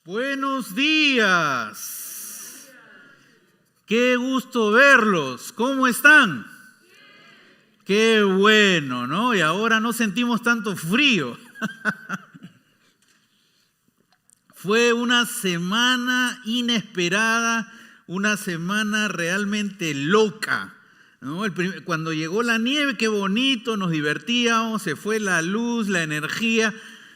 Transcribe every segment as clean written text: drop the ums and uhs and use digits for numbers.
Buenos días. Qué gusto verlos. ¿Cómo están? Qué bueno, ¿no? Y ahora no sentimos tanto frío. Fue una semana inesperada, una semana realmente loca, ¿no? Cuando llegó la nieve, qué bonito, nos divertíamos, se fue la luz, la energía.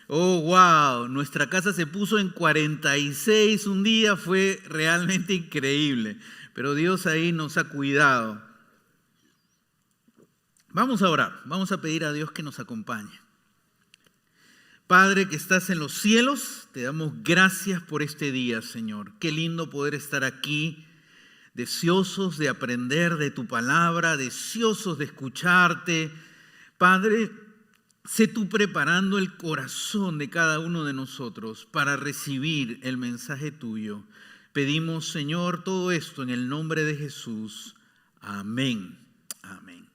Oh, wow, nuestra casa se puso en 46 un día, fue realmente increíble. Pero Dios ahí nos ha cuidado. Vamos a orar, vamos a pedir a Dios que nos acompañe. Padre que estás en los cielos, te damos gracias por este día, Señor. Qué lindo poder estar aquí, deseosos de aprender de tu palabra, deseosos de escucharte. Padre, sé tú preparando el corazón de cada uno de nosotros para recibir el mensaje tuyo. Pedimos, Señor, todo esto en el nombre de Jesús. Amén. Amén.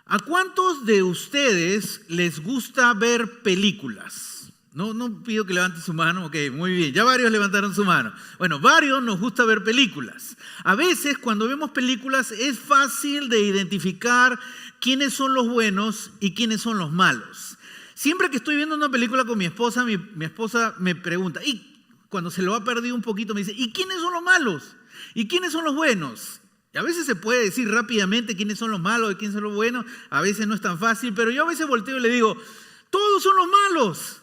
¿A cuántos de ustedes les gusta ver películas? No pido que levanten su mano. Ok, muy bien. Ya varios levantaron su mano. Bueno, varios nos gusta ver películas. A veces cuando vemos películas es fácil de identificar quiénes son los buenos y quiénes son los malos. Siempre que estoy viendo una película con mi esposa, mi esposa me pregunta, y cuando se lo ha perdido un poquito me dice, ¿y quiénes son los malos? ¿Y quiénes son los buenos? Y a veces se puede decir rápidamente quiénes son los malos y quiénes son los buenos. A veces no es tan fácil, pero yo a veces volteo y le digo, todos son los malos.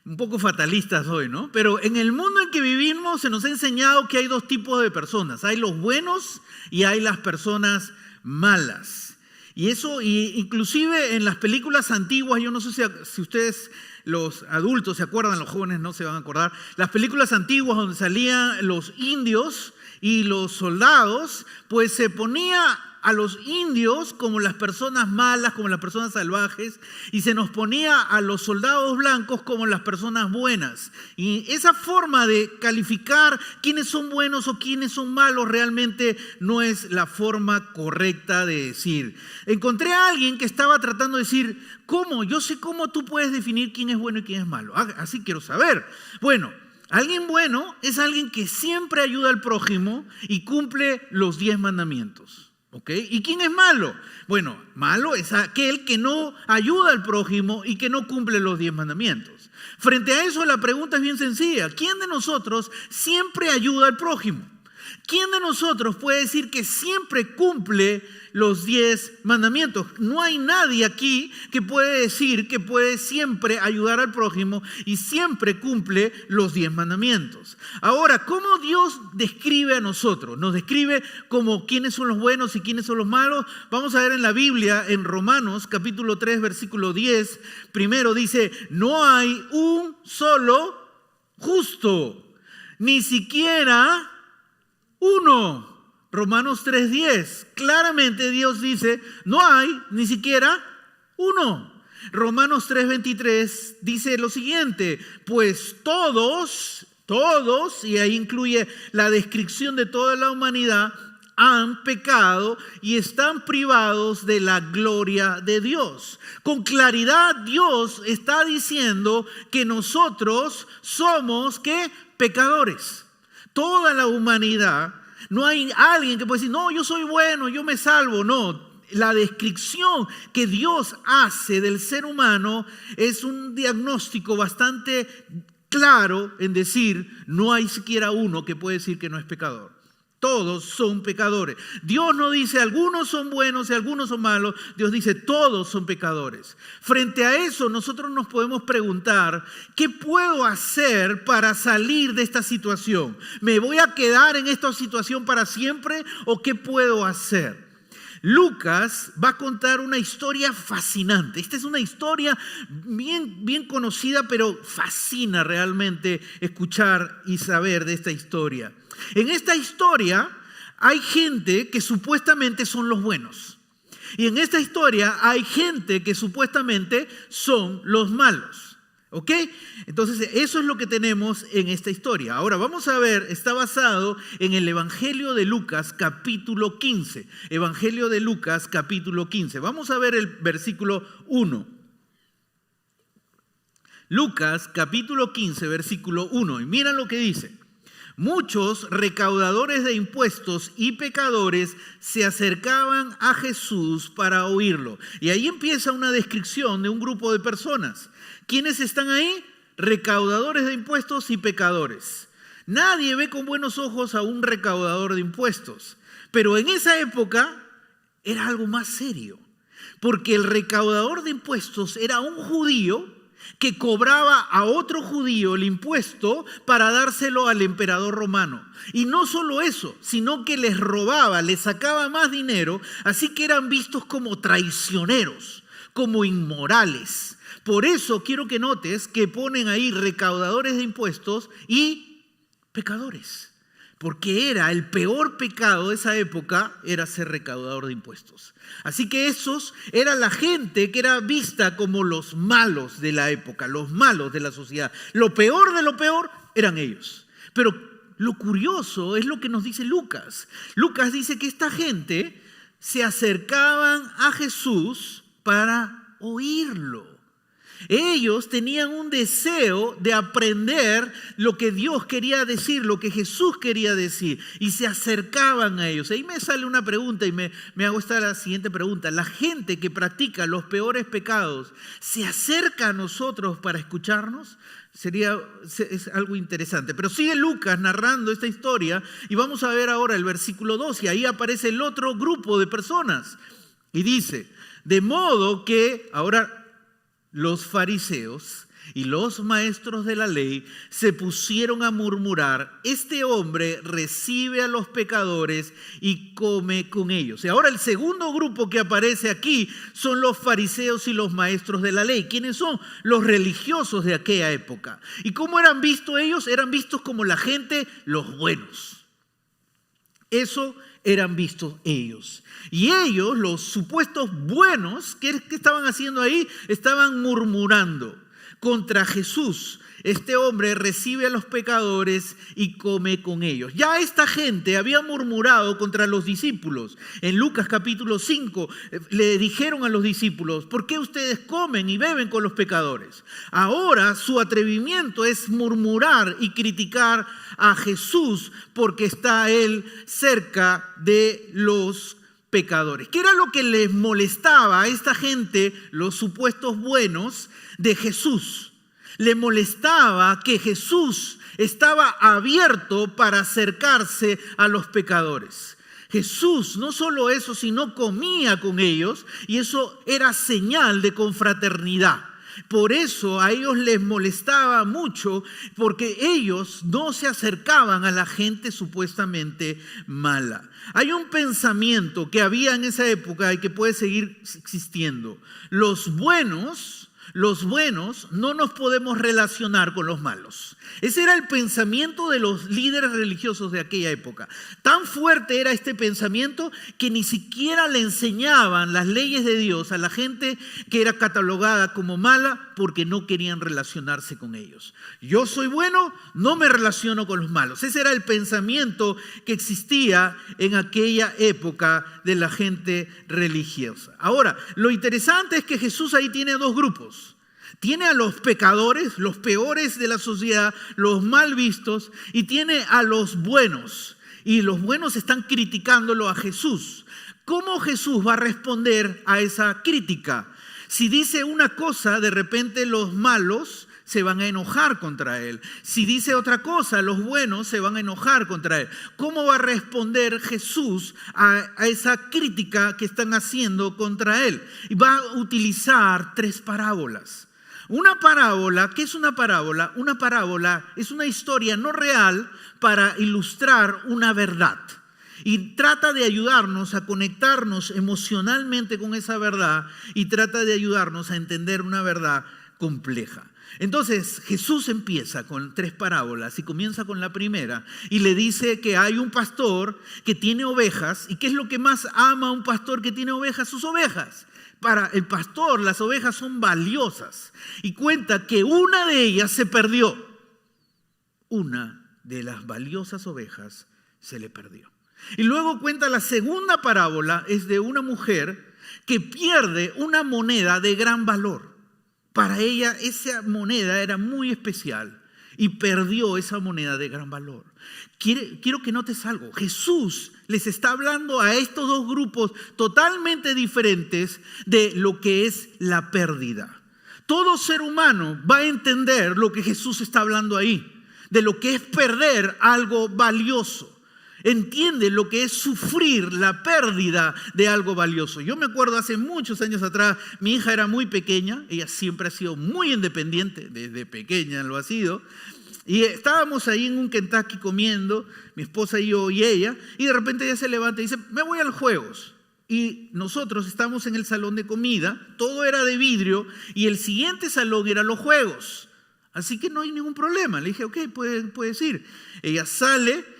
Un poco fatalistas hoy, ¿no? Pero en el mundo en que vivimos se nos ha enseñado que hay dos tipos de personas. Hay los buenos y hay las personas malas. Y eso, inclusive en las películas antiguas, yo no sé si ustedes, los adultos, se acuerdan, los jóvenes no se van a acordar, las películas antiguas donde salían los indios y los soldados, pues se ponía a los indios como las personas malas, como las personas salvajes, y se nos ponía a los soldados blancos como las personas buenas. Y esa forma de calificar quiénes son buenos o quiénes son malos realmente no es la forma correcta de decir. Encontré a alguien que estaba tratando de decir, ¿cómo? Yo sé cómo tú puedes definir quién es bueno y quién es malo. Así quiero saber. Bueno, alguien bueno es alguien que siempre ayuda al prójimo y cumple los 10 mandamientos. ¿Ok? ¿Y quién es malo? Bueno, malo es aquel que no ayuda al prójimo y que no cumple los 10 mandamientos. Frente a eso la pregunta es bien sencilla. ¿Quién de nosotros siempre ayuda al prójimo? ¿Quién de nosotros puede decir que siempre cumple los 10 mandamientos? No hay nadie aquí que puede decir que puede siempre ayudar al prójimo y siempre cumple los 10 mandamientos. Ahora, ¿cómo Dios describe a nosotros? Nos describe como quiénes son los buenos y quiénes son los malos. Vamos a ver en la Biblia, en Romanos capítulo 3, versículo 10. Primero dice, no hay un solo justo, ni siquiera uno. Romanos 3:10. Claramente Dios dice, no hay ni siquiera uno. Romanos 3:23 dice lo siguiente, pues todos, y ahí incluye la descripción de toda la humanidad, han pecado y están privados de la gloria de Dios. Con claridad Dios está diciendo que nosotros somos, ¿qué? Pecadores. Toda la humanidad, no hay alguien que pueda decir, no, yo soy bueno, yo me salvo. No, la descripción que Dios hace del ser humano es un diagnóstico bastante claro en decir, no hay siquiera uno que puede decir que no es pecador. Todos son pecadores. Dios no dice algunos son buenos y algunos son malos. Dios dice todos son pecadores. Frente a eso nosotros nos podemos preguntar, ¿qué puedo hacer para salir de esta situación? ¿Me voy a quedar en esta situación para siempre o qué puedo hacer? Lucas va a contar una historia fascinante. Esta es una historia bien conocida, pero fascina realmente escuchar y saber de esta historia. En esta historia hay gente que supuestamente son los buenos. Y en esta historia hay gente que supuestamente son los malos. ¿Ok? Entonces eso es lo que tenemos en esta historia. Ahora vamos a ver, está basado en el Evangelio de Lucas capítulo 15. Evangelio de Lucas capítulo 15. Vamos a ver el versículo 1. Lucas capítulo 15, versículo 1. Y mira lo que dice. Muchos recaudadores de impuestos y pecadores se acercaban a Jesús para oírlo. Y ahí empieza una descripción de un grupo de personas. ¿Quiénes están ahí? Recaudadores de impuestos y pecadores. Nadie ve con buenos ojos a un recaudador de impuestos. Pero en esa época era algo más serio. Porque el recaudador de impuestos era un judío que cobraba a otro judío el impuesto para dárselo al emperador romano. Y no solo eso, sino que les robaba, les sacaba más dinero, así que eran vistos como traicioneros, como inmorales. Por eso quiero que notes que ponen ahí recaudadores de impuestos y pecadores. Porque era el peor pecado de esa época, era ser recaudador de impuestos. Así que esos era la gente que era vista como los malos de la época, los malos de la sociedad. Lo peor de lo peor eran ellos. Pero lo curioso es lo que nos dice Lucas. Lucas dice que esta gente se acercaban a Jesús para oírlo. Ellos tenían un deseo de aprender lo que Dios quería decir, lo que Jesús quería decir, y se acercaban a ellos. Ahí me sale una pregunta y me hago la siguiente pregunta. La gente que practica los peores pecados, ¿se acerca a nosotros para escucharnos? Es algo interesante. Pero sigue Lucas narrando esta historia y vamos a ver ahora el versículo 2 y ahí aparece el otro grupo de personas. Y dice, de modo que ahora los fariseos y los maestros de la ley se pusieron a murmurar, este hombre recibe a los pecadores y come con ellos. Y ahora el segundo grupo que aparece aquí son los fariseos y los maestros de la ley. ¿Quiénes son? Los religiosos de aquella época. ¿Y cómo eran vistos ellos? Eran vistos como la gente, los buenos. Eso eran vistos ellos. Y ellos, los supuestos buenos, ¿qué estaban haciendo ahí? Estaban murmurando contra Jesús. Este hombre recibe a los pecadores y come con ellos. Ya esta gente había murmurado contra los discípulos. En Lucas capítulo 5 le dijeron a los discípulos, ¿por qué ustedes comen y beben con los pecadores? Ahora su atrevimiento es murmurar y criticar a Jesús porque está él cerca de los pecadores. ¿Qué era lo que les molestaba a esta gente, los supuestos buenos de Jesús? Le molestaba que Jesús estaba abierto para acercarse a los pecadores. Jesús no solo eso, sino comía con ellos y eso era señal de confraternidad. Por eso a ellos les molestaba mucho porque ellos no se acercaban a la gente supuestamente mala. Hay un pensamiento que había en esa época y que puede seguir existiendo. Los buenos no nos podemos relacionar con los malos. Ese era el pensamiento de los líderes religiosos de aquella época. Tan fuerte era este pensamiento que ni siquiera le enseñaban las leyes de Dios a la gente que era catalogada como mala porque no querían relacionarse con ellos. Yo soy bueno, no me relaciono con los malos. Ese era el pensamiento que existía en aquella época de la gente religiosa. Ahora, lo interesante es que Jesús ahí tiene dos grupos. Tiene a los pecadores, los peores de la sociedad, los mal vistos, y tiene a los buenos. Y los buenos están criticándolo a Jesús. ¿Cómo Jesús va a responder a esa crítica? Si dice una cosa, de repente los malos se van a enojar contra él. Si dice otra cosa, los buenos se van a enojar contra él. ¿Cómo va a responder Jesús a esa crítica que están haciendo contra él? Y va a utilizar tres parábolas. Una parábola, ¿qué es una parábola? Una parábola es una historia no real para ilustrar una verdad. Y trata de ayudarnos a conectarnos emocionalmente con esa verdad y trata de ayudarnos a entender una verdad compleja. Entonces Jesús empieza con tres parábolas y comienza con la primera y le dice que hay un pastor que tiene ovejas. ¿Y qué es lo que más ama un pastor que tiene ovejas? Sus ovejas. Para el pastor las ovejas son valiosas y cuenta que una de ellas se perdió. Una de las valiosas ovejas se le perdió. Y luego cuenta la segunda parábola, es de una mujer que pierde una moneda de gran valor. para ella esa moneda era muy especial y perdió esa moneda de gran valor. Quiero que notes algo. Jesús les está hablando a estos dos grupos totalmente diferentes de lo que es la pérdida. Todo ser humano va a entender lo que Jesús está hablando ahí, de lo que es perder algo valioso. Entiende lo que es sufrir la pérdida de algo valioso. Yo me acuerdo hace muchos años atrás, mi hija era muy pequeña, ella siempre ha sido muy independiente, desde pequeña lo ha sido. Y estábamos ahí en un Kentucky comiendo, mi esposa y yo y ella, y de repente ella se levanta y dice, me voy a los juegos. Y nosotros estamos en el salón de comida, todo era de vidrio, y el siguiente salón era los juegos. Así que no hay ningún problema. Le dije, ok, puedes ir. Ella sale,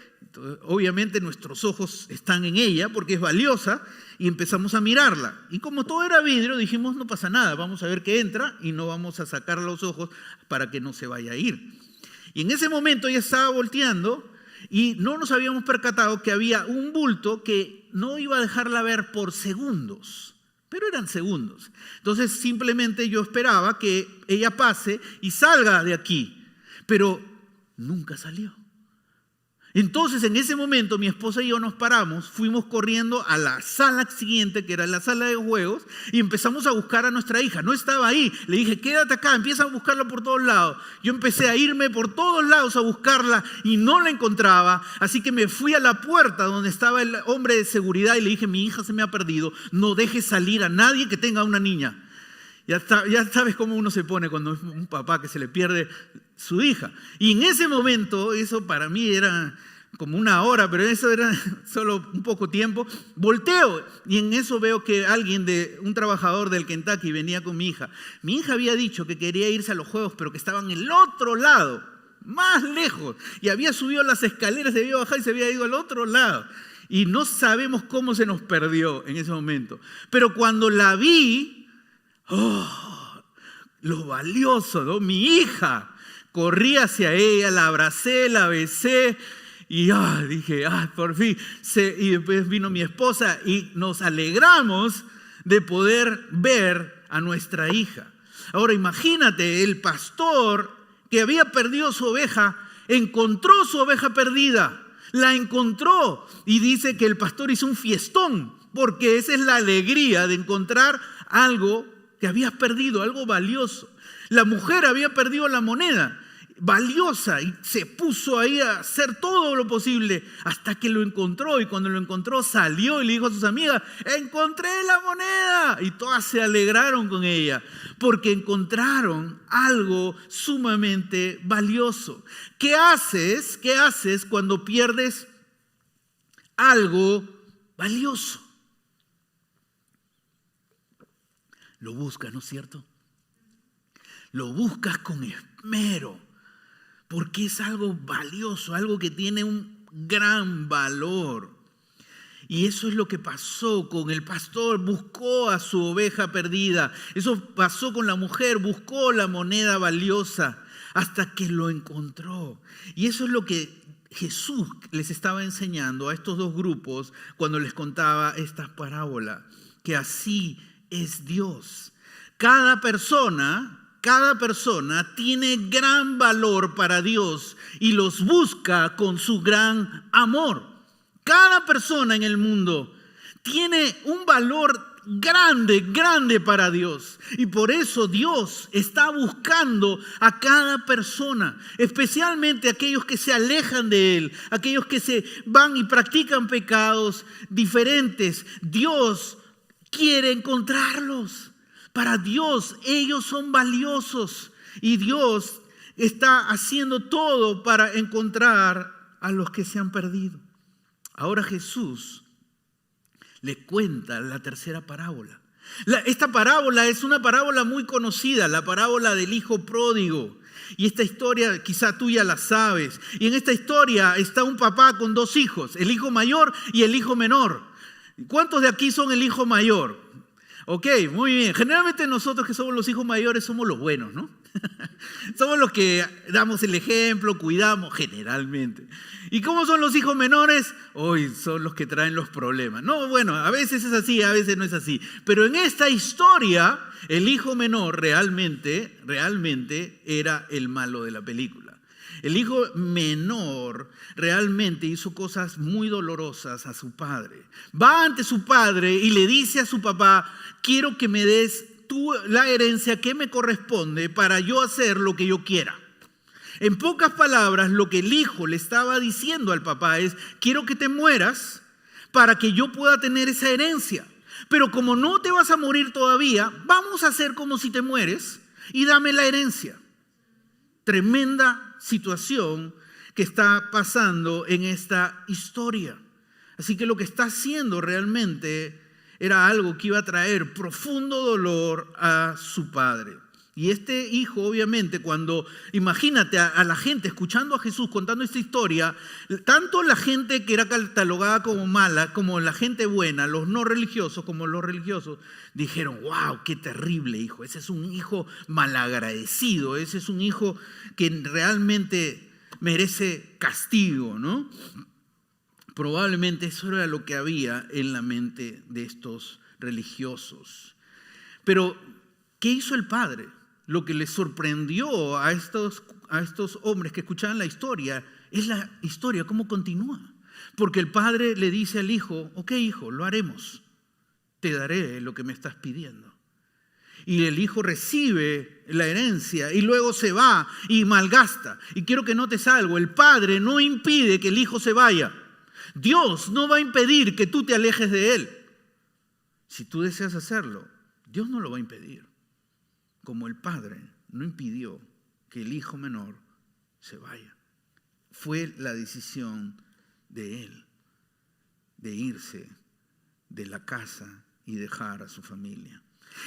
obviamente nuestros ojos están en ella porque es valiosa, y empezamos a mirarla. Y como todo era vidrio, dijimos, no pasa nada, vamos a ver qué entra y no vamos a sacar los ojos para que no se vaya a ir. Y en ese momento ella estaba volteando y no nos habíamos percatado que había un bulto que no iba a dejarla ver por segundos, pero eran segundos. Entonces simplemente yo esperaba que ella pase y salga de aquí, pero nunca salió. Entonces en ese momento mi esposa y yo nos paramos, fuimos corriendo a la sala siguiente, que era la sala de juegos, y empezamos a buscar a nuestra hija. No estaba ahí. Le dije, quédate acá, empieza a buscarla por todos lados. Yo empecé a irme por todos lados a buscarla y no la encontraba. Así que me fui a la puerta donde estaba el hombre de seguridad y le dije, mi hija se me ha perdido, no dejes salir a nadie que tenga una niña. Ya sabes cómo uno se pone cuando es un papá que se le pierde su hija. Y en ese momento, eso para mí era como una hora, pero eso era solo un poco tiempo, volteo y en eso veo que un trabajador del Kentucky venía con mi hija. Mi hija había dicho que quería irse a los juegos, pero que estaban en el otro lado, más lejos, y había subido las escaleras, se había bajado y se había ido al otro lado. Y no sabemos cómo se nos perdió en ese momento. Pero cuando la vi, lo valioso, ¿no? Mi hija, corrí hacia ella, la abracé, la besé y dije, por fin. Y después vino mi esposa y nos alegramos de poder ver a nuestra hija. Ahora imagínate, el pastor que había perdido su oveja, encontró su oveja perdida, la encontró y dice que el pastor hizo un fiestón, porque esa es la alegría de encontrar algo que habías perdido, algo valioso. La mujer había perdido la moneda valiosa y se puso ahí a hacer todo lo posible hasta que lo encontró, y cuando lo encontró salió y le dijo a sus amigas, encontré la moneda, y todas se alegraron con ella porque encontraron algo sumamente valioso. ¿Qué haces cuando pierdes algo valioso? Lo buscas, ¿no es cierto? Lo buscas con esmero, porque es algo valioso, algo que tiene un gran valor. Y eso es lo que pasó con el pastor, buscó a su oveja perdida. Eso pasó con la mujer, buscó la moneda valiosa hasta que lo encontró. Y eso es lo que Jesús les estaba enseñando a estos dos grupos cuando les contaba esta parábola, que así es Dios. Cada persona tiene gran valor para Dios y los busca con su gran amor. Cada persona en el mundo tiene un valor grande para Dios. Y por eso Dios está buscando a cada persona, especialmente aquellos que se alejan de Él, aquellos que se van y practican pecados diferentes. Dios quiere encontrarlos. Para Dios ellos son valiosos y Dios está haciendo todo para encontrar a los que se han perdido. Ahora Jesús le cuenta la tercera parábola. Esta parábola es una parábola muy conocida, la parábola del hijo pródigo. Y esta historia quizá tú ya la sabes. Y en esta historia está un papá con dos hijos, el hijo mayor y el hijo menor. ¿Cuántos de aquí son el hijo mayor? Ok, muy bien. Generalmente nosotros que somos los hijos mayores somos los buenos, ¿no? Somos los que damos el ejemplo, cuidamos generalmente. ¿Y cómo son los hijos menores? Hoy son los que traen los problemas. No, bueno, a veces es así, a veces no es así. Pero en esta historia, el hijo menor realmente era el malo de la película. El hijo menor realmente hizo cosas muy dolorosas a su padre. Va ante su padre y le dice a su papá: quiero que me des tú la herencia que me corresponde para yo hacer lo que yo quiera. En pocas palabras, lo que el hijo le estaba diciendo al papá es: quiero que te mueras para que yo pueda tener esa herencia. Pero como no te vas a morir todavía, vamos a hacer como si te mueres y dame la herencia. Tremenda situación que está pasando en esta historia. Así que lo que está haciendo realmente era algo que iba a traer profundo dolor a su padre. Y este hijo, obviamente, cuando, imagínate a la gente escuchando a Jesús contando esta historia, tanto la gente que era catalogada como mala, como la gente buena, los no religiosos como los religiosos, dijeron: wow, qué terrible hijo, ese es un hijo malagradecido, ese es un hijo que realmente merece castigo, ¿no? Probablemente eso era lo que había en la mente de estos religiosos. Pero, ¿qué hizo el padre? Lo que les sorprendió a estos hombres que escuchaban la historia es la historia, cómo continúa. Porque el padre le dice al hijo: ok, hijo, lo haremos. Te daré lo que me estás pidiendo. Y el hijo recibe la herencia y luego se va y malgasta. Y quiero que notes algo: el padre no impide que el hijo se vaya. Dios no va a impedir que tú te alejes de él. Si tú deseas hacerlo, Dios no lo va a impedir. Como el padre no impidió que el hijo menor se vaya. Fue la decisión de él de irse de la casa y dejar a su familia.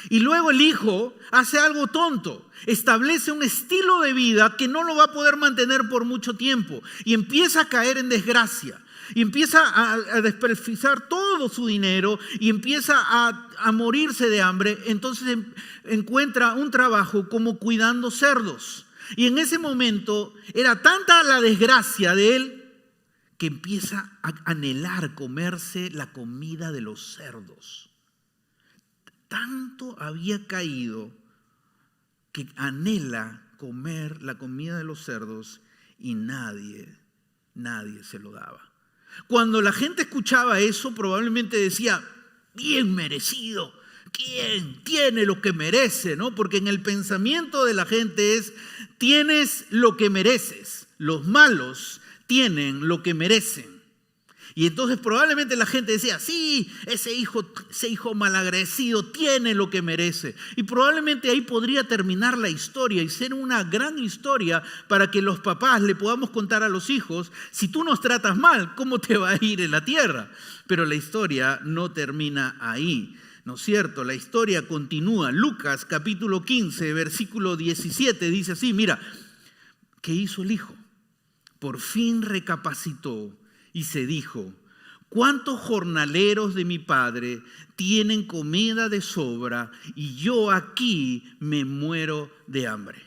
Y luego el hijo hace algo tonto, establece un estilo de vida que no lo va a poder mantener por mucho tiempo y empieza a caer en desgracia. Y empieza a desperdiciar todo su dinero y empieza a morirse de hambre. Entonces encuentra un trabajo como cuidando cerdos. Y en ese momento era tanta la desgracia de él que empieza a anhelar comerse la comida de los cerdos. Tanto había caído que anhela comer la comida de los cerdos y nadie se lo daba. Cuando la gente escuchaba eso, probablemente decía: bien merecido, ¿quién tiene lo que merece? ¿No? Porque en el pensamiento de la gente es: tienes lo que mereces, los malos tienen lo que merecen. Y entonces probablemente la gente decía: sí, ese hijo malagradecido tiene lo que merece. Y probablemente ahí podría terminar la historia y ser una gran historia para que los papás le podamos contar a los hijos: si tú nos tratas mal, ¿cómo te va a ir en la tierra? Pero la historia no termina ahí, ¿no es cierto? La historia continúa. Lucas capítulo 15, versículo 17 dice así: mira, ¿qué hizo el hijo? Por fin recapacitó y se dijo: ¿cuántos jornaleros de mi padre tienen comida de sobra y yo aquí me muero de hambre?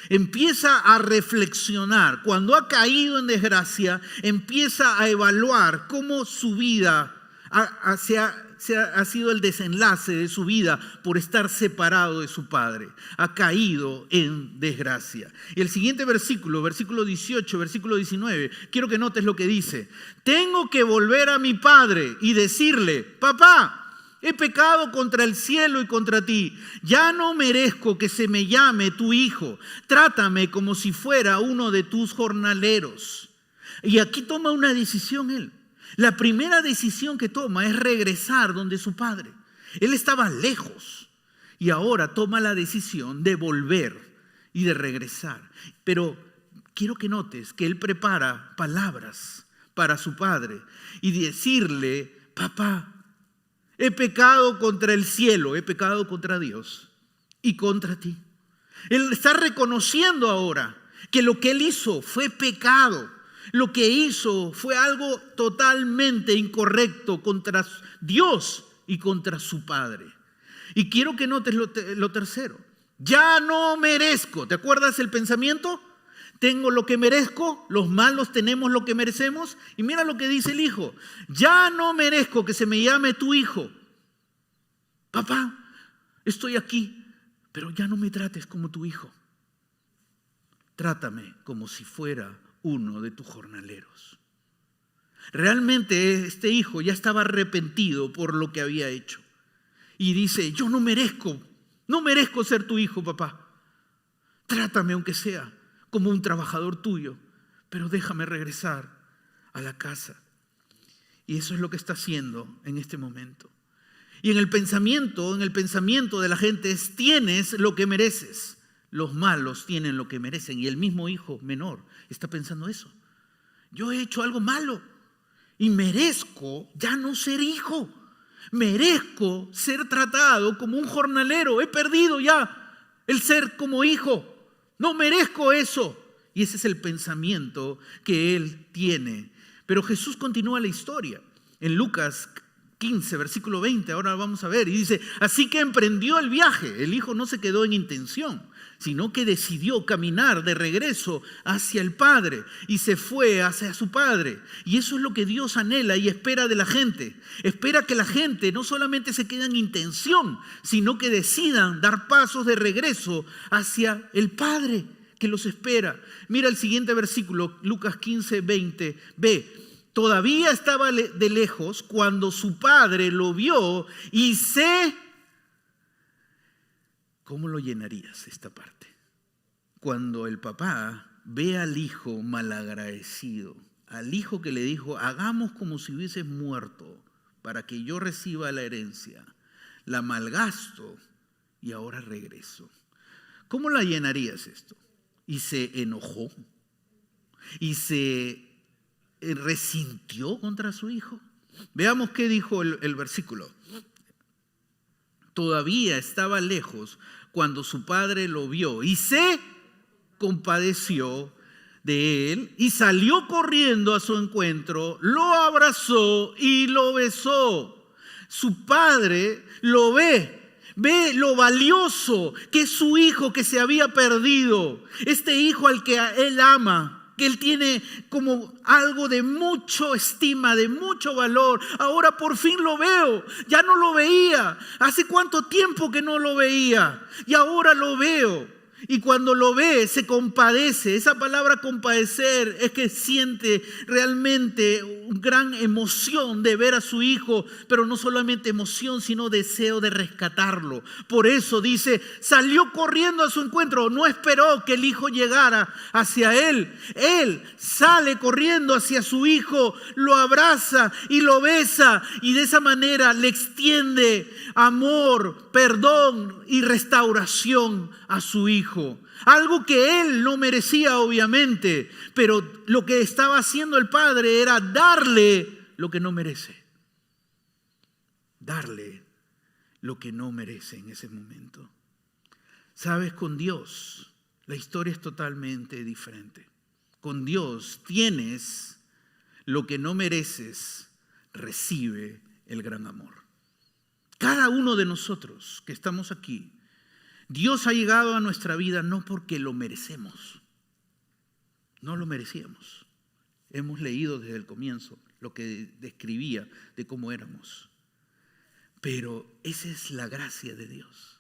Empieza a reflexionar. Cuando ha caído en desgracia, empieza a evaluar cómo su vida ha sido el desenlace de su vida por estar separado de su padre. Ha caído en desgracia. Y el siguiente versículo 18, versículo 19, quiero que notes lo que dice: tengo que volver a mi padre y decirle: papá, he pecado contra el cielo y contra ti. Ya no merezco que se me llame tu hijo. Trátame como si fuera uno de tus jornaleros. Y aquí toma una decisión él. La primera decisión que toma es regresar donde su padre. Él estaba lejos y ahora toma la decisión de volver y de regresar. Pero quiero que notes que él prepara palabras para su padre y decirle: papá, he pecado contra el cielo, he pecado contra Dios y contra ti. Él está reconociendo ahora que lo que él hizo fue pecado. Lo que hizo fue algo totalmente incorrecto contra Dios y contra su padre. Y quiero que notes lo tercero. Ya no merezco. ¿Te acuerdas el pensamiento? Tengo lo que merezco, los malos tenemos lo que merecemos. Y mira lo que dice el hijo. Ya no merezco que se me llame tu hijo. Papá, estoy aquí, pero ya no me trates como tu hijo. Trátame como si fuera uno de tus jornaleros. Realmente este hijo ya estaba arrepentido por lo que había hecho. Y dice, yo no merezco ser tu hijo, papá. Trátame aunque sea como un trabajador tuyo, pero déjame regresar a la casa. Y eso es lo que está haciendo en este momento. Y en el pensamiento de la gente es, tienes lo que mereces. Los malos tienen lo que merecen. Y el mismo hijo menor está pensando eso. Yo he hecho algo malo y merezco ya no ser hijo. Merezco ser tratado como un jornalero. He perdido ya el ser como hijo. No merezco eso. Y ese es el pensamiento que él tiene. Pero Jesús continúa la historia. En Lucas 15, versículo 20, ahora vamos a ver. Y dice, así que emprendió el viaje. El hijo no se quedó en intención, sino que decidió caminar de regreso hacia el Padre. Y se fue hacia su Padre. Y eso es lo que Dios anhela y espera de la gente. Espera que la gente no solamente se quede en intención, sino que decidan dar pasos de regreso hacia el Padre que los espera. Mira el siguiente versículo, Lucas 15, 20. Ve. Todavía estaba de lejos cuando su padre lo vio y ¿Cómo lo llenarías esta parte? Cuando el papá ve al hijo malagradecido, al hijo que le dijo, hagamos como si hubieses muerto para que yo reciba la herencia, la malgasto y ahora regreso. ¿Cómo la llenarías esto? Y se enojó y se resintió contra su hijo. Veamos qué dijo el versículo. Todavía estaba lejos cuando su padre lo vio y se compadeció de él y salió corriendo a su encuentro, lo abrazó y lo besó. Su padre lo ve lo valioso que es su hijo que se había perdido, este hijo al que él ama, que él tiene como algo de mucho estima, de mucho valor. Ahora por fin lo veo, ya no lo veía. ¿Hace cuánto tiempo que no lo veía? Y ahora lo veo. Y cuando lo ve, se compadece. Esa palabra compadecer es que siente realmente una gran emoción de ver a su hijo, pero no solamente emoción, sino deseo de rescatarlo. Por eso dice, salió corriendo a su encuentro, no esperó que el hijo llegara hacia él. Él sale corriendo hacia su hijo, lo abraza y lo besa, y de esa manera le extiende amor, perdón y restauración a su hijo. Algo que él no merecía, obviamente, pero lo que estaba haciendo el padre era darle lo que no merece. Darle lo que no merece en ese momento. Sabes, con Dios la historia es totalmente diferente. Con Dios tienes lo que no mereces, recibe el gran amor. Cada uno de nosotros que estamos aquí, Dios ha llegado a nuestra vida no porque lo merecemos. No lo merecíamos. Hemos leído desde el comienzo lo que describía de cómo éramos. Pero esa es la gracia de Dios.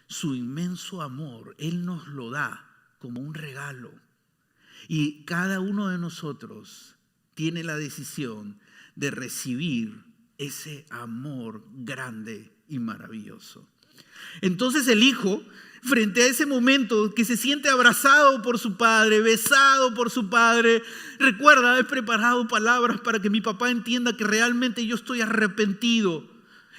Su inmenso amor, Él nos lo da como un regalo. Y cada uno de nosotros tiene la decisión de recibir ese amor grande y maravilloso. Entonces el hijo, frente a ese momento que se siente abrazado por su padre, besado por su padre, recuerda, he preparado palabras para que mi papá entienda que realmente yo estoy arrepentido.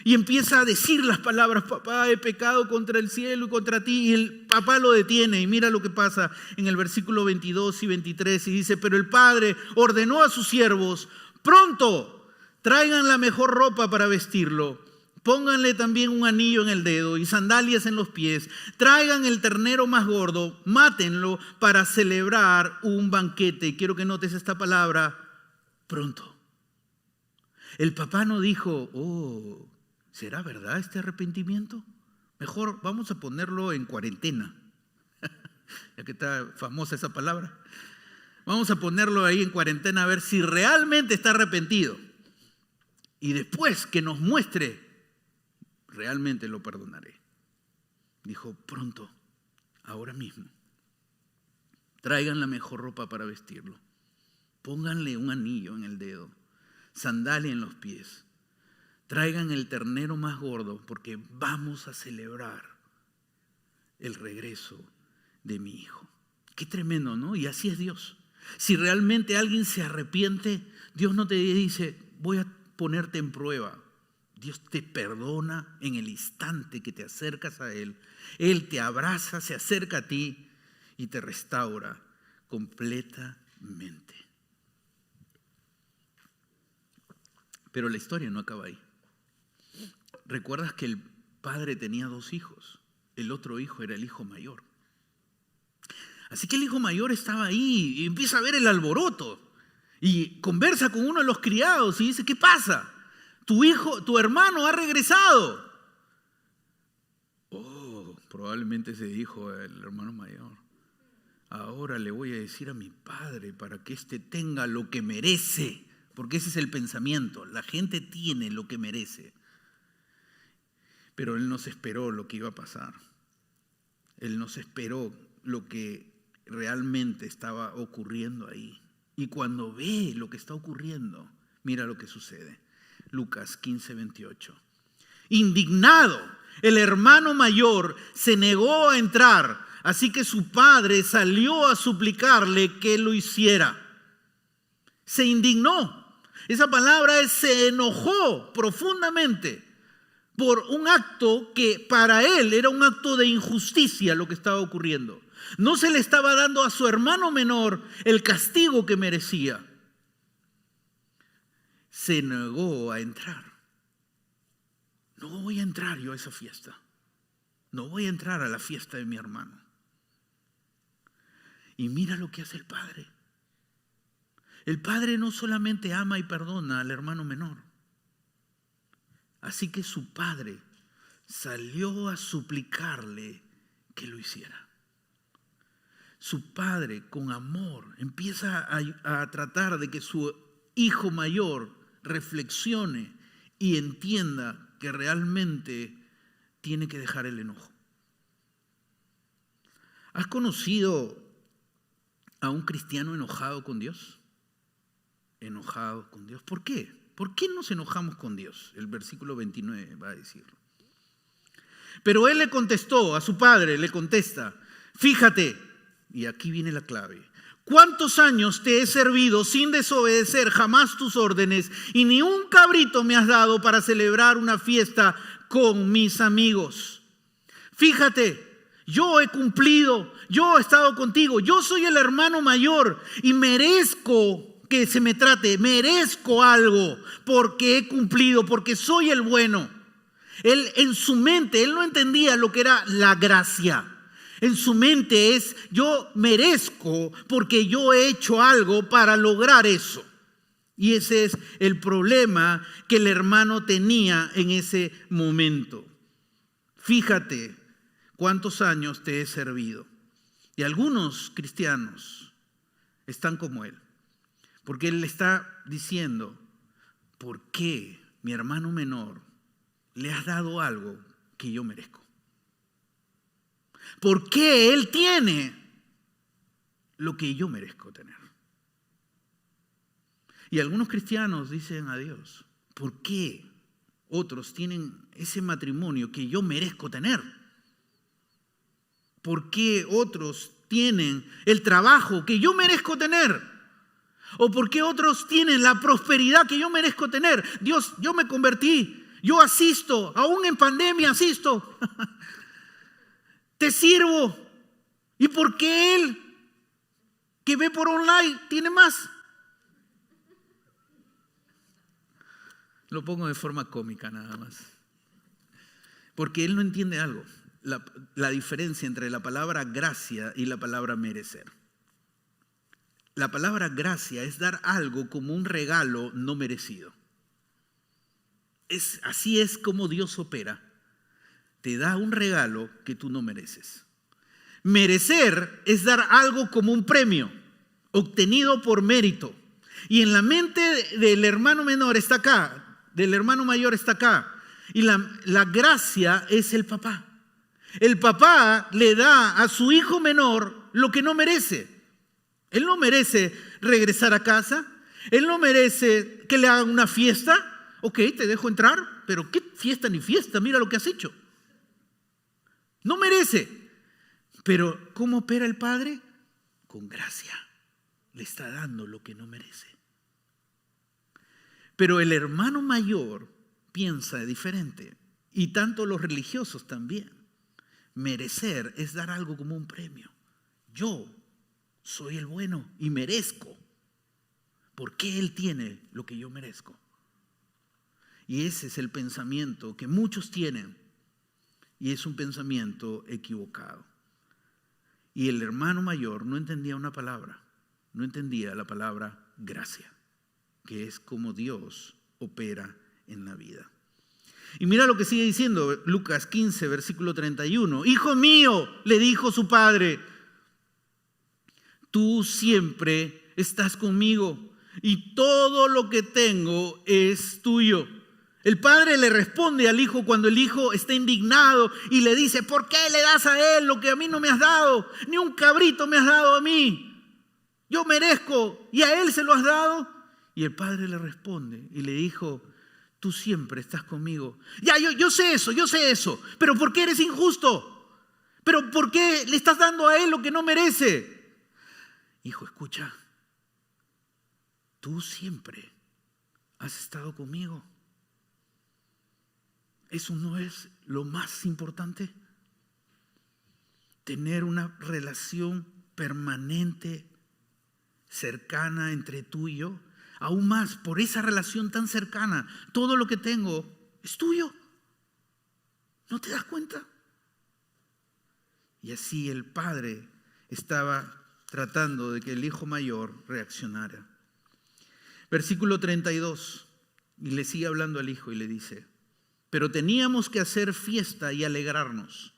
Y empieza a decir las palabras, papá, he pecado contra el cielo y contra ti. Y el papá lo detiene y mira lo que pasa en el versículo 22 y 23. Y dice, pero el padre ordenó a sus siervos, pronto, traigan la mejor ropa para vestirlo. Pónganle también un anillo en el dedo y sandalias en los pies. Traigan el ternero más gordo, mátenlo para celebrar un banquete. Y quiero que notes esta palabra, pronto. El papá no dijo, ¿será verdad este arrepentimiento? Mejor vamos a ponerlo en cuarentena, ya que está famosa esa palabra. Vamos a ponerlo ahí en cuarentena a ver si realmente está arrepentido. Y después que nos muestre, realmente lo perdonaré. Dijo, pronto, ahora mismo. Traigan la mejor ropa para vestirlo. Pónganle un anillo en el dedo, sandalia en los pies. Traigan el ternero más gordo porque vamos a celebrar el regreso de mi hijo. Qué tremendo, ¿no? Y así es Dios. Si realmente alguien se arrepiente, Dios no te dice, voy a ponerte en prueba. Dios te perdona en el instante que te acercas a Él. Él te abraza, se acerca a ti y te restaura completamente. Pero la historia no acaba ahí. ¿Recuerdas que el padre tenía 2 hijos? El otro hijo era el hijo mayor. Así que el hijo mayor estaba ahí y empieza a ver el alboroto y conversa con uno de los criados y dice, ¿qué pasa? Tu hermano ha regresado. Oh, probablemente se dijo el hermano mayor. Ahora le voy a decir a mi padre para que éste tenga lo que merece, porque ese es el pensamiento. La gente tiene lo que merece. Pero él no se esperó lo que iba a pasar. Él no se esperó lo que realmente estaba ocurriendo ahí. Y cuando ve lo que está ocurriendo, mira lo que sucede. Lucas 15:28. Indignado, el hermano mayor se negó a entrar, así que su padre salió a suplicarle que lo hiciera. Se indignó. Esa palabra es se enojó profundamente por un acto que para él era un acto de injusticia lo que estaba ocurriendo. No se le estaba dando a su hermano menor el castigo que merecía. Se negó a entrar. No voy a entrar yo a esa fiesta. No voy a entrar a la fiesta de mi hermano. Y mira lo que hace el padre. El padre no solamente ama y perdona al hermano menor. Así que su padre salió a suplicarle que lo hiciera. Su padre con amor empieza a tratar de que su hijo mayor reflexione y entienda que realmente tiene que dejar el enojo. ¿Has conocido a un cristiano enojado con Dios? Enojado con Dios. ¿Por qué? ¿Por qué nos enojamos con Dios? El versículo 29 va a decirlo. Pero él le contestó, a su padre le contesta, fíjate, y aquí viene la clave, ¿cuántos años te he servido sin desobedecer jamás tus órdenes y ni un cabrito me has dado para celebrar una fiesta con mis amigos? Fíjate, yo he cumplido, yo he estado contigo, yo soy el hermano mayor y merezco que se me trate, merezco algo porque he cumplido, porque soy el bueno. Él en su mente, él no entendía lo que era la gracia. En su mente es, yo merezco porque yo he hecho algo para lograr eso. Y ese es el problema que el hermano tenía en ese momento. Fíjate cuántos años te he servido. Y algunos cristianos están como él. Porque él le está diciendo, ¿por qué mi hermano menor le has dado algo que yo merezco? ¿Por qué él tiene lo que yo merezco tener? Y algunos cristianos dicen a Dios, ¿por qué otros tienen ese matrimonio que yo merezco tener? ¿Por qué otros tienen el trabajo que yo merezco tener? ¿O por qué otros tienen la prosperidad que yo merezco tener? Dios, yo me convertí, yo asisto, aún en pandemia asisto. Te sirvo. ¿Y por qué él, que ve por online, tiene más? Lo pongo de forma cómica nada más. Porque él no entiende algo. La diferencia entre la palabra gracia y la palabra merecer. La palabra gracia es dar algo como un regalo no merecido. Así es como Dios opera. te da un regalo que tú no mereces. Merecer es dar algo como un premio, obtenido por mérito. Y en la mente del hermano menor está acá, del hermano mayor está acá. Y la gracia es el papá. El papá le da a su hijo menor lo que no merece. Él no merece regresar a casa. Él no merece que le hagan una fiesta. Ok, te dejo entrar, pero ¿qué fiesta ni fiesta? Mira lo que has hecho. No merece. Pero ¿cómo opera el padre? Con gracia. Le está dando lo que no merece. Pero el hermano mayor piensa diferente. Y tanto los religiosos también. Merecer es dar algo como un premio. Yo soy el bueno y merezco. ¿Por qué él tiene lo que yo merezco? Y ese es el pensamiento que muchos tienen. Y es un pensamiento equivocado. Y el hermano mayor no entendía una palabra. No entendía la palabra gracia, que es como Dios opera en la vida. Y mira lo que sigue diciendo Lucas 15, versículo 31. Hijo mío, le dijo su padre, tú siempre estás conmigo y todo lo que tengo es tuyo. El padre le responde al hijo cuando el hijo está indignado y le dice, ¿por qué le das a él lo que a mí no me has dado? Ni un cabrito me has dado a mí. Yo merezco y a él se lo has dado. Y el padre le responde y le dijo, tú siempre estás conmigo. Ya, yo sé eso, pero ¿por qué eres injusto? ¿Pero por qué le estás dando a él lo que no merece? Hijo, escucha, tú siempre has estado conmigo. ¿Eso no es lo más importante? Tener una relación permanente, cercana entre tú y yo. Aún más, por esa relación tan cercana, todo lo que tengo es tuyo. ¿No te das cuenta? Y así el padre estaba tratando de que el hijo mayor reaccionara. Versículo 32, y le sigue hablando al hijo y le dice, pero teníamos que hacer fiesta y alegrarnos,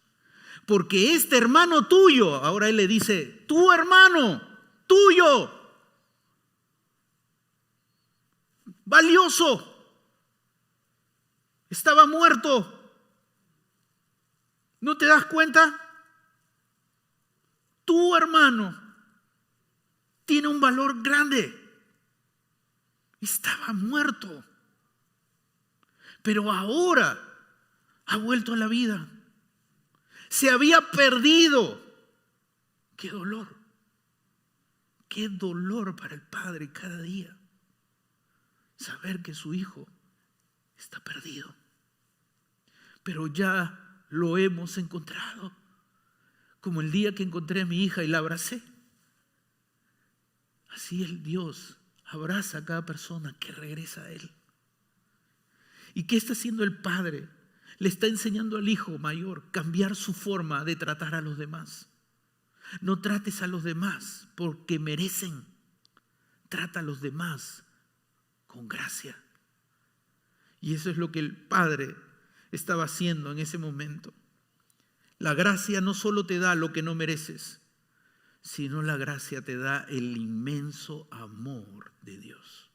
porque este hermano tuyo, ahora él le dice, tu hermano, tuyo, valioso, estaba muerto. ¿No te das cuenta? Tu hermano tiene un valor grande. Estaba muerto, pero ahora ha vuelto a la vida. Se había perdido. ¡Qué dolor! ¡Qué dolor para el padre cada día! Saber que su hijo está perdido. Pero ya lo hemos encontrado. Como el día que encontré a mi hija y la abracé. Así el Dios abraza a cada persona que regresa a Él. ¿Y qué está haciendo el padre? Le está enseñando al hijo mayor cambiar su forma de tratar a los demás. No trates a los demás porque merecen. Trata a los demás con gracia. Y eso es lo que el padre estaba haciendo en ese momento. La gracia no solo te da lo que no mereces, sino la gracia te da el inmenso amor de Dios.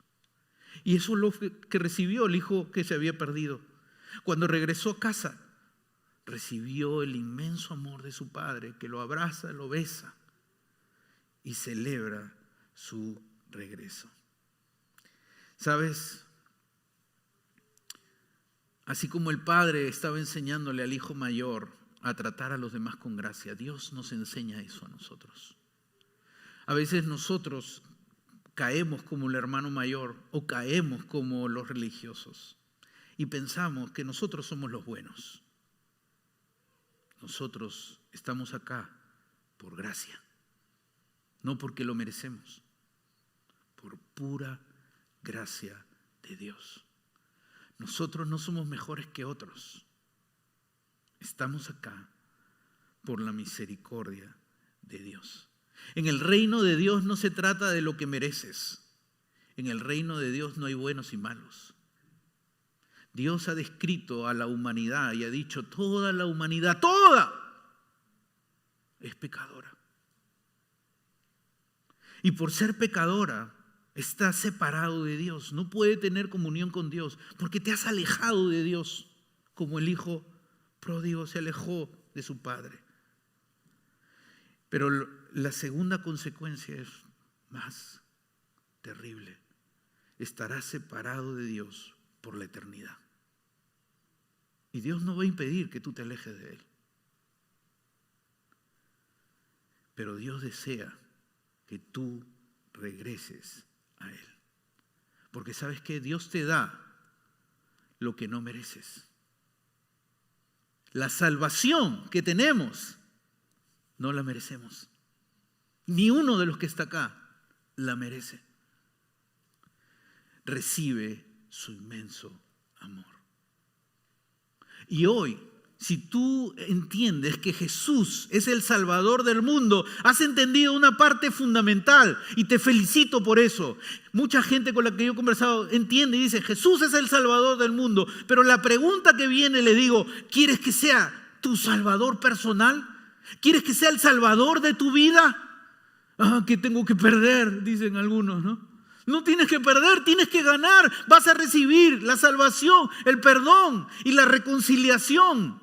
Y eso es lo que recibió el hijo que se había perdido. Cuando regresó a casa, recibió el inmenso amor de su padre, que lo abraza, lo besa y celebra su regreso. ¿Sabes? Así como el padre estaba enseñándole al hijo mayor a tratar a los demás con gracia, Dios nos enseña eso a nosotros. A veces nosotros caemos como el hermano mayor o caemos como los religiosos y pensamos que nosotros somos los buenos. Nosotros estamos acá por gracia, no porque lo merecemos, por pura gracia de Dios. Nosotros no somos mejores que otros. Estamos acá por la misericordia de Dios. En el reino de Dios no se trata de lo que mereces. En el reino de Dios no hay buenos y malos. Dios ha descrito a la humanidad y ha dicho, toda la humanidad, toda, es pecadora. Y por ser pecadora, está separado de Dios, no puede tener comunión con Dios, porque te has alejado de Dios, como el hijo pródigo se alejó de su padre. Pero la segunda consecuencia es más terrible. Estarás separado de Dios por la eternidad. Y Dios no va a impedir que tú te alejes de Él. Pero Dios desea que tú regreses a Él. Porque ¿sabes qué? Dios te da lo que no mereces. La salvación que tenemos no la merecemos. Ni uno de los que está acá la merece. Recibe su inmenso amor. Y hoy, si tú entiendes que Jesús es el Salvador del mundo, has entendido una parte fundamental y te felicito por eso. Mucha gente con la que yo he conversado entiende y dice, Jesús es el Salvador del mundo, pero la pregunta que viene le digo, ¿quieres que sea tu Salvador personal? ¿Quieres que sea el Salvador de tu vida? ¿Qué tengo que perder? Dicen algunos, ¿no? No tienes que perder, tienes que ganar. Vas a recibir la salvación, el perdón y la reconciliación.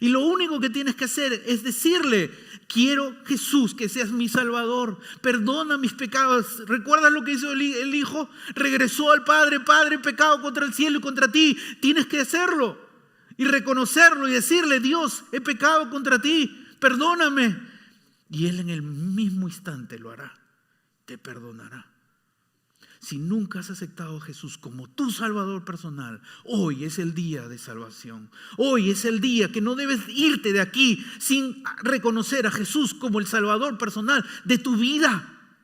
Y lo único que tienes que hacer es decirle, quiero Jesús, que seas mi Salvador. Perdona mis pecados. ¿Recuerdas lo que hizo el Hijo? Regresó al Padre. Padre, he pecado contra el cielo y contra ti. Tienes que hacerlo y reconocerlo y decirle, Dios, he pecado contra ti. Perdóname. Y Él en el mismo instante lo hará. Te perdonará. Si nunca has aceptado a Jesús como tu Salvador personal, hoy es el día de salvación. Hoy es el día que no debes irte de aquí sin reconocer a Jesús como el Salvador personal de tu vida.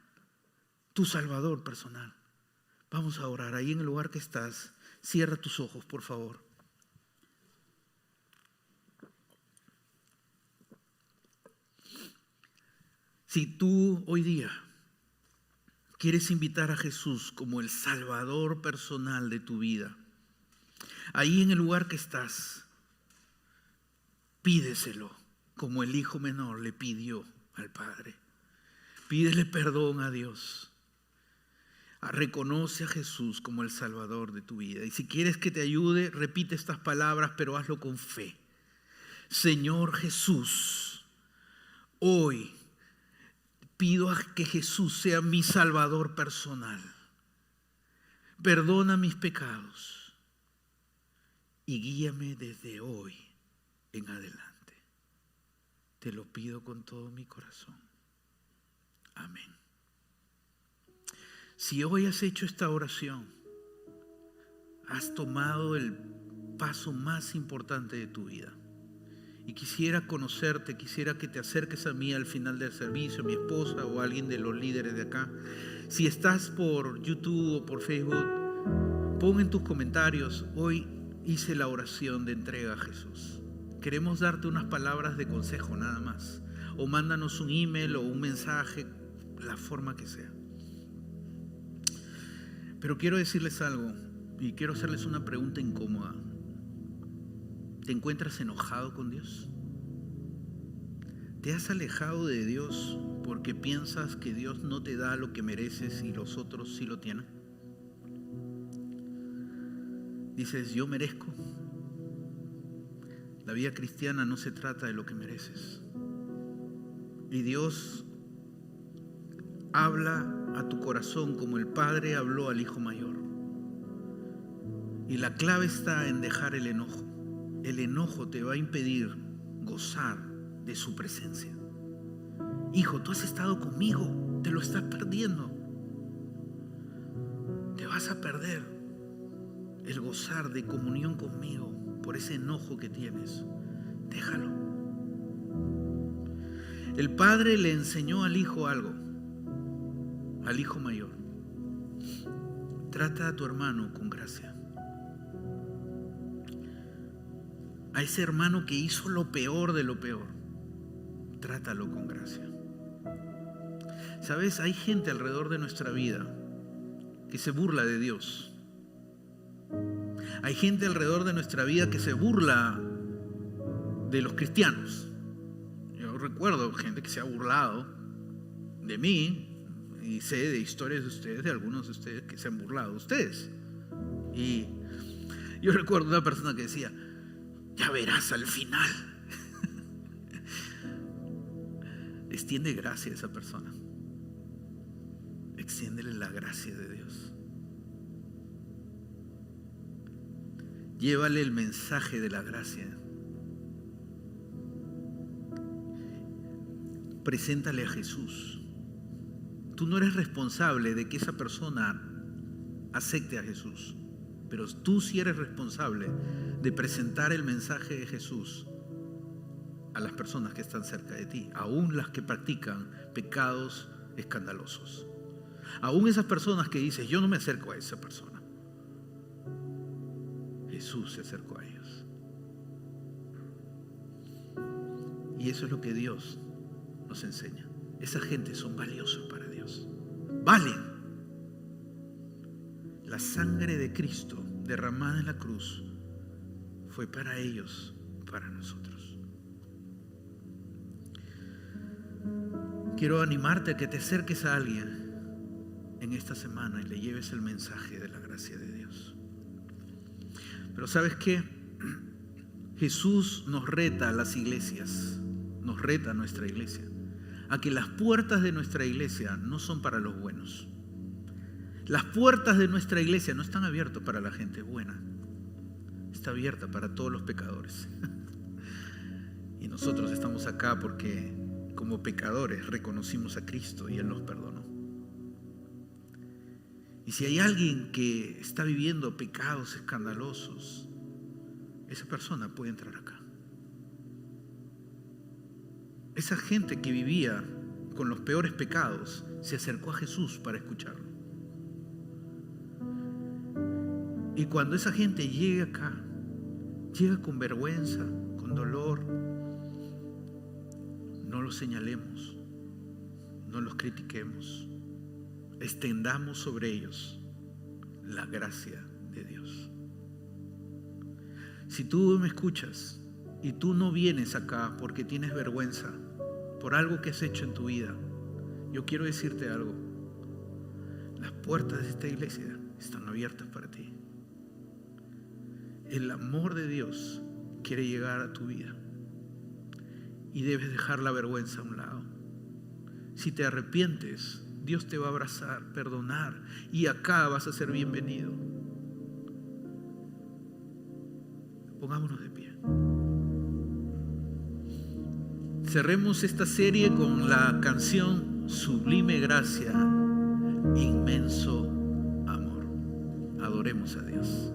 Tu Salvador personal. Vamos a orar ahí en el lugar que estás. Cierra tus ojos, por favor. Si tú hoy día quieres invitar a Jesús como el Salvador personal de tu vida, ahí en el lugar que estás, pídeselo como el hijo menor le pidió al Padre. Pídele perdón a Dios. Reconoce a Jesús como el Salvador de tu vida. Y si quieres que te ayude, repite estas palabras, pero hazlo con fe. Señor Jesús, hoy pido a que Jesús sea mi Salvador personal. Perdona mis pecados y guíame desde hoy en adelante. Te lo pido con todo mi corazón. Amén. Si hoy has hecho esta oración, has tomado el paso más importante de tu vida. Y quisiera conocerte, quisiera que te acerques a mí al final del servicio, mi esposa o alguien de los líderes de acá. Si estás por YouTube o por Facebook, pon en tus comentarios, hoy hice la oración de entrega a Jesús. Queremos darte unas palabras de consejo nada más. O mándanos un email o un mensaje, la forma que sea. Pero quiero decirles algo y quiero hacerles una pregunta incómoda. ¿Te encuentras enojado con Dios? ¿Te has alejado de Dios porque piensas que Dios no te da lo que mereces y los otros sí lo tienen? Dices, yo merezco. La vida cristiana no se trata de lo que mereces. Y Dios habla a tu corazón como el Padre habló al Hijo mayor. Y la clave está en dejar el enojo. El enojo te va a impedir gozar de su presencia. Hijo, tú has estado conmigo, te lo estás perdiendo. Te vas a perder el gozar de comunión conmigo por ese enojo que tienes. Déjalo. El Padre le enseñó al Hijo algo, al Hijo mayor. Trata a tu hermano con gracia. A ese hermano que hizo lo peor de lo peor, trátalo con gracia. ¿Sabes? Hay gente alrededor de nuestra vida que se burla de Dios. Hay gente alrededor de nuestra vida que se burla de los cristianos. Yo recuerdo gente que se ha burlado de mí y sé de historias de ustedes, de algunos de ustedes que se han burlado de ustedes. Y yo recuerdo una persona que decía: ya verás al final. Extiende gracia a esa persona. Extiéndele la gracia de Dios. Llévale el mensaje de la gracia. Preséntale a Jesús. Tú no eres responsable de que esa persona acepte a Jesús, pero tú sí eres responsable de presentar el mensaje de Jesús a las personas que están cerca de ti, aún las que practican pecados escandalosos. Aún esas personas que dices: yo no me acerco a esa persona. Jesús se acercó a ellos. Y eso es lo que Dios nos enseña. Esa gente son valiosos para Dios. Valen. La sangre de Cristo derramada en la cruz fue para ellos, para nosotros. Quiero animarte a que te acerques a alguien en esta semana y le lleves el mensaje de la gracia de Dios. Pero ¿sabes qué? Jesús nos reta a las iglesias, nos reta a nuestra iglesia, a que las puertas de nuestra iglesia no son para los buenos. Las puertas de nuestra iglesia no están abiertas para la gente buena, está abierta para todos los pecadores. Y nosotros estamos acá porque como pecadores reconocimos a Cristo y Él nos perdonó. Y si hay alguien que está viviendo pecados escandalosos, esa persona puede entrar acá. Esa gente que vivía con los peores pecados se acercó a Jesús para escucharlo. Y cuando esa gente llega acá, llega con vergüenza, con dolor, no los señalemos, no los critiquemos. Extendamos sobre ellos la gracia de Dios. Si tú me escuchas y tú no vienes acá porque tienes vergüenza por algo que has hecho en tu vida, yo quiero decirte algo. Las puertas de esta iglesia están abiertas para ti. El amor de Dios quiere llegar a tu vida y debes dejar la vergüenza a un lado. Si te arrepientes, Dios te va a abrazar, perdonar, y acá vas a ser bienvenido. Pongámonos de pie. Cerremos esta serie con la canción Sublime Gracia, Inmenso Amor. Adoremos a Dios.